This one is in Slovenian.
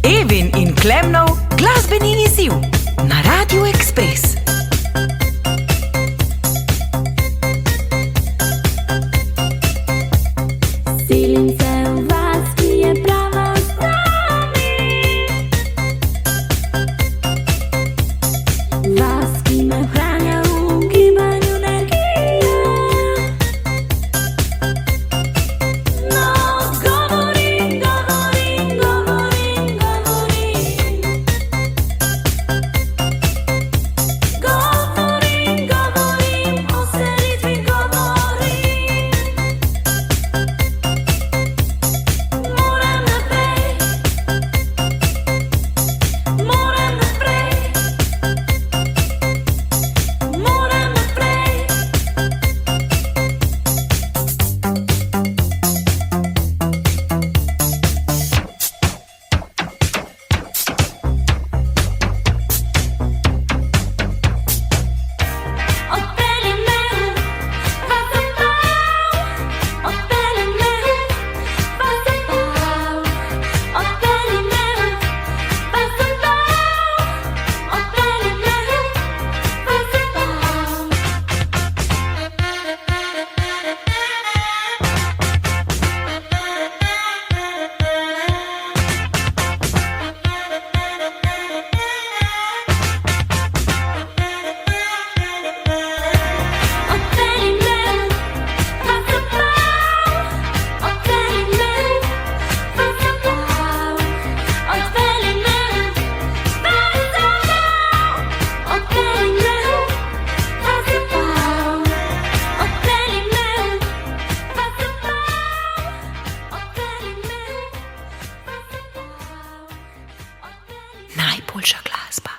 Evin in Klemnov glasbeni izziv na Radiu Ekspres. Silim se v vas, ki je prava z nami. Vas, ki me hranja v gibanju energije. No, govorim, govorim, govorim, govorim. Govorim, govorim, o selitvi govorim. Moram naprej, moram naprej, moram naprej. Odpelji me v zabav, odpelji me v zabav, odpelji me v zabav, odpelji me v zabav. Odpelji me v zabav, odpelji me v zabav, odpelji me v zabav, odpelji me v zabav, odpelji me v zabav, odpelji me v zabav. Najboljša glasba.